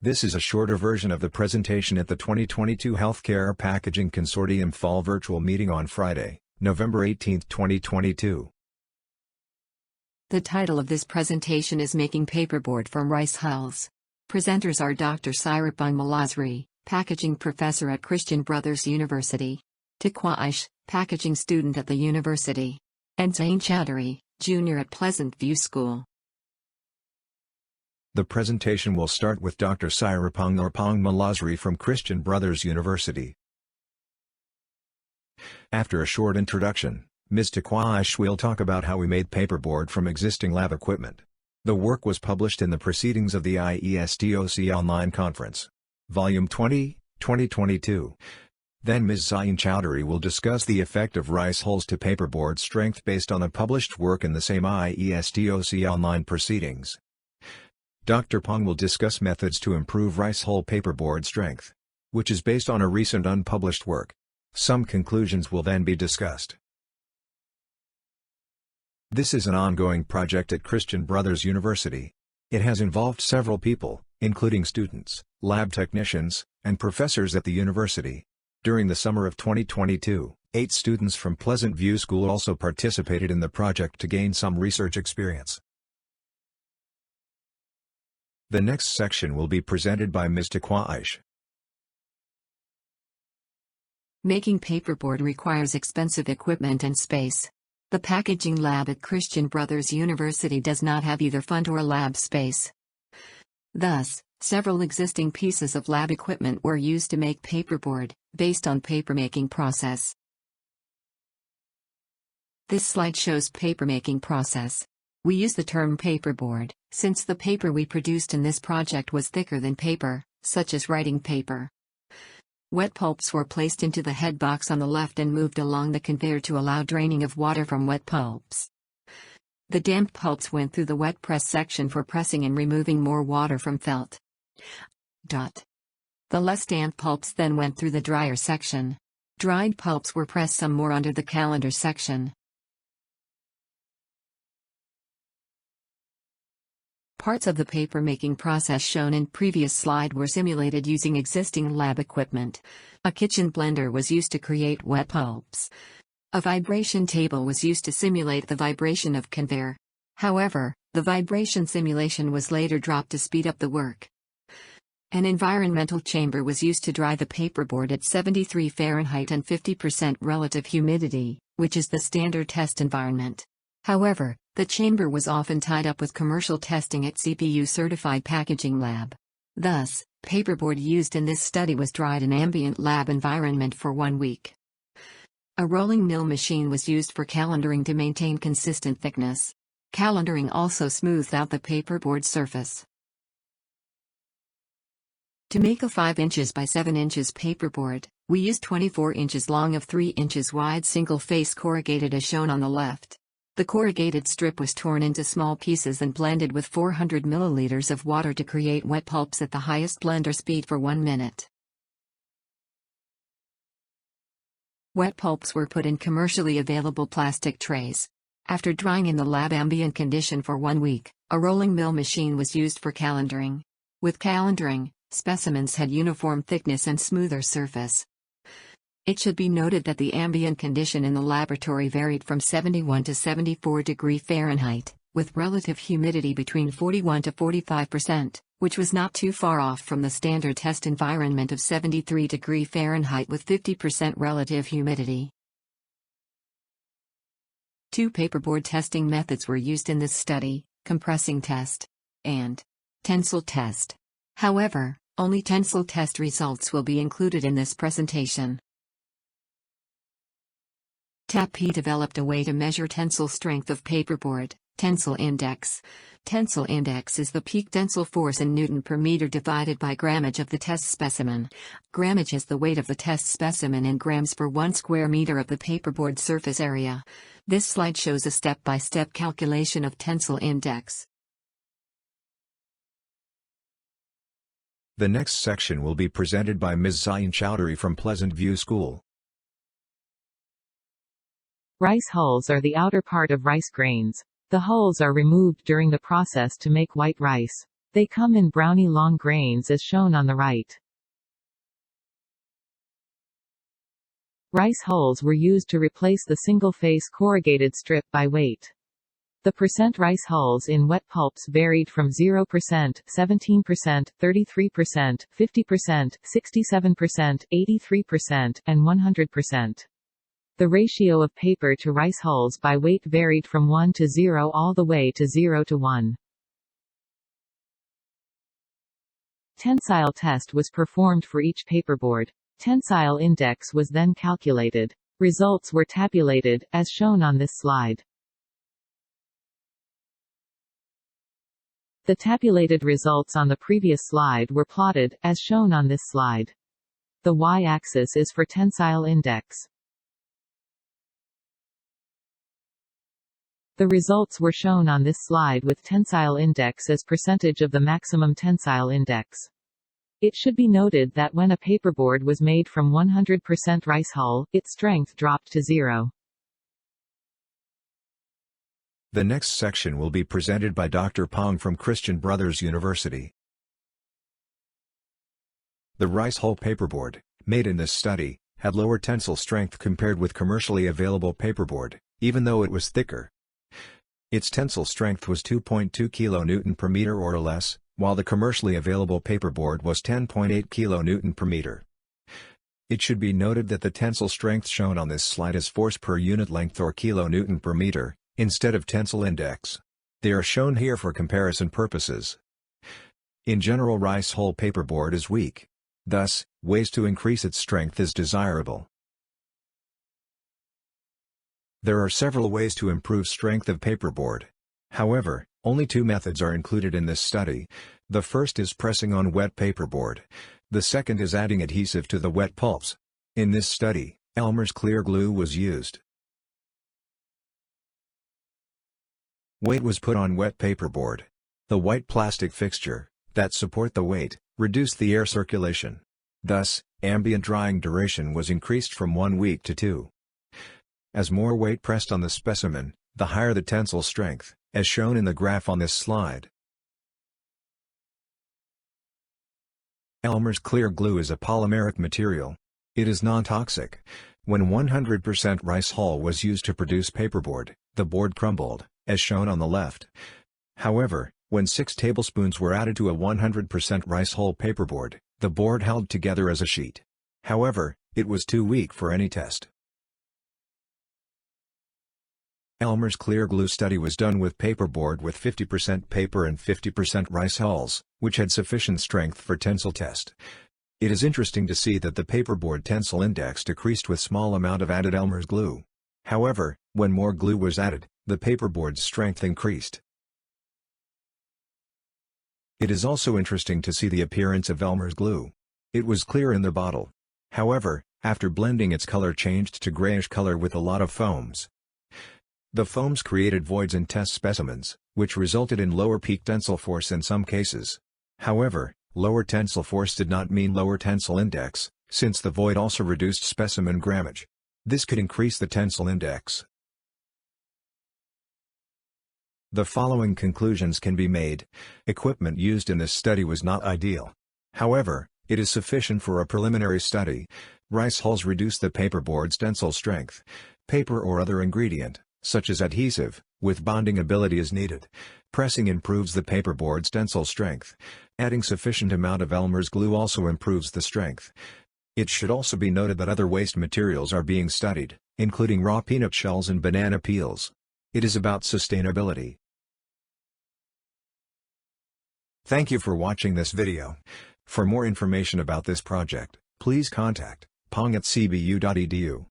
This is a shorter version of the presentation at the 2022 Healthcare Packaging Consortium Fall Virtual Meeting on Friday, November 18, 2022. The title of this presentation is Making Paperboard from Rice Hulls. Presenters are Dr. Sairapong Malazri, Packaging Professor at Christian Brothers University, Tikwa Aish, Packaging Student at the University, and Zain Chowdhury, Junior at Pleasant View School. The presentation will start with Dr. Sairapong Malazri from Christian Brothers University. After a short introduction, Ms. Tikwa Aish will talk about how we made paperboard from existing lab equipment. The work was published in the Proceedings of the IESTOC Online Conference, Volume 20, 2022. Then Ms. Zain Chowdhury will discuss the effect of rice hulls to paperboard strength based on a published work in the same IESTOC Online Proceedings. Dr. Pong will discuss methods to improve rice hull paperboard strength, which is based on a recent unpublished work. Some conclusions will then be discussed. This is an ongoing project at Christian Brothers University. It has involved several people, including students, lab technicians, and professors at the university. During the summer of 2022, 8 students from Pleasant View School also participated in the project to gain some research experience. The next section will be presented by Ms. Tikwa Aish. Making paperboard requires expensive equipment and space. The packaging lab at Christian Brothers University does not have either fund or lab space. Thus, several existing pieces of lab equipment were used to make paperboard, based on papermaking process. This slide shows papermaking process. We use the term paperboard, since the paper we produced in this project was thicker than paper, such as writing paper. Wet pulps were placed into the head box on the left and moved along the conveyor to allow draining of water from wet pulps. The damp pulps went through the wet press section for pressing and removing more water from felt. The less damp pulps then went through the dryer section. Dried pulps were pressed some more under the calendar section. Parts of the paper-making process shown in previous slide were simulated using existing lab equipment. A kitchen blender was used to create wet pulps. A vibration table was used to simulate the vibration of conveyor. However, the vibration simulation was later dropped to speed up the work. An environmental chamber was used to dry the paperboard at 73 Fahrenheit and 50% relative humidity, which is the standard test environment. However, the chamber was often tied up with commercial testing at CPU-certified packaging lab. Thus, paperboard used in this study was dried in ambient lab environment for 1 week. A rolling mill machine was used for calendaring to maintain consistent thickness. Calendaring also smoothed out the paperboard surface. To make a 5 inches by 7 inches paperboard, we used 24 inches long of 3 inches wide single-face corrugated as shown on the left. The corrugated strip was torn into small pieces and blended with 400 milliliters of water to create wet pulps at the highest blender speed for 1 minute. Wet pulps were put in commercially available plastic trays. After drying in the lab ambient condition for 1 week, a rolling mill machine was used for calendaring. With calendaring, specimens had uniform thickness and smoother surface. It should be noted that the ambient condition in the laboratory varied from 71 to 74 degrees Fahrenheit, with relative humidity between 41 to 45%, which was not too far off from the standard test environment of 73 degrees Fahrenheit with 50% relative humidity. 2 paperboard testing methods were used in this study, compressing test and tensile test. However, only tensile test results will be included in this presentation. TAP-P developed a way to measure tensile strength of paperboard, tensile index. Tensile index is the peak tensile force in Newton per meter divided by grammage of the test specimen. Grammage is the weight of the test specimen in grams per 1 square meter of the paperboard surface area. This slide shows a step-by-step calculation of tensile index. The next section will be presented by Ms. Zain Chowdhury from Pleasant View School. Rice hulls are the outer part of rice grains. The hulls are removed during the process to make white rice. They come in browny long grains as shown on the right. Rice hulls were used to replace the single-face corrugated strip by weight. The percent rice hulls in wet pulps varied from 0%, 17%, 33%, 50%, 67%, 83%, and 100%. The ratio of paper to rice hulls by weight varied from 1 to 0 all the way to 0 to 1. Tensile test was performed for each paperboard. Tensile index was then calculated. Results were tabulated, as shown on this slide. The tabulated results on the previous slide were plotted, as shown on this slide. The y-axis is for tensile index. The results were shown on this slide with tensile index as percentage of the maximum tensile index. It should be noted that when a paperboard was made from 100% rice hull, its strength dropped to 0. The next section will be presented by Dr. Pong from Christian Brothers University. The rice hull paperboard, made in this study, had lower tensile strength compared with commercially available paperboard, even though it was thicker. Its tensile strength was 2.2 kN per meter or less, while the commercially available paperboard was 10.8 kN per meter. It should be noted that the tensile strength shown on this slide is force per unit length or kilonewton per meter, instead of tensile index. They are shown here for comparison purposes. In general, rice hull paperboard is weak. Thus, ways to increase its strength is desirable. There are several ways to improve strength of paperboard. However, only 2 methods are included in this study. The first is pressing on wet paperboard. The second is adding adhesive to the wet pulps. In this study, Elmer's clear glue was used. Weight was put on wet paperboard. The white plastic fixture, that support the weight, reduced the air circulation. Thus, ambient drying duration was increased from 1 week to 2. As more weight pressed on the specimen, the higher the tensile strength, as shown in the graph on this slide. Elmer's clear glue is a polymeric material. It is non-toxic. When 100% rice hull was used to produce paperboard, the board crumbled, as shown on the left. However, when 6 tablespoons were added to a 100% rice hull paperboard, the board held together as a sheet. However, it was too weak for any test. Elmer's clear glue study was done with paperboard with 50% paper and 50% rice hulls, which had sufficient strength for tensile test. It is interesting to see that the paperboard tensile index decreased with small amount of added Elmer's glue. However, when more glue was added, the paperboard's strength increased. It is also interesting to see the appearance of Elmer's glue. It was clear in the bottle. However, after blending, its color changed to grayish color with a lot of foams. The foams created voids in test specimens, which resulted in lower peak tensile force in some cases. However, lower tensile force did not mean lower tensile index, since the void also reduced specimen grammage. This could increase the tensile index. The following conclusions can be made. Equipment used in this study was not ideal. However, it is sufficient for a preliminary study. Rice hulls reduce the paperboard's tensile strength. Paper or other ingredient, such as adhesive, with bonding ability is needed. Pressing improves the paperboard's tensile strength. Adding sufficient amount of Elmer's glue also improves the strength. It should also be noted that other waste materials are being studied, including raw peanut shells and banana peels. It is about sustainability. Thank you for watching this video. For more information about this project, please contact pong@cbu.edu.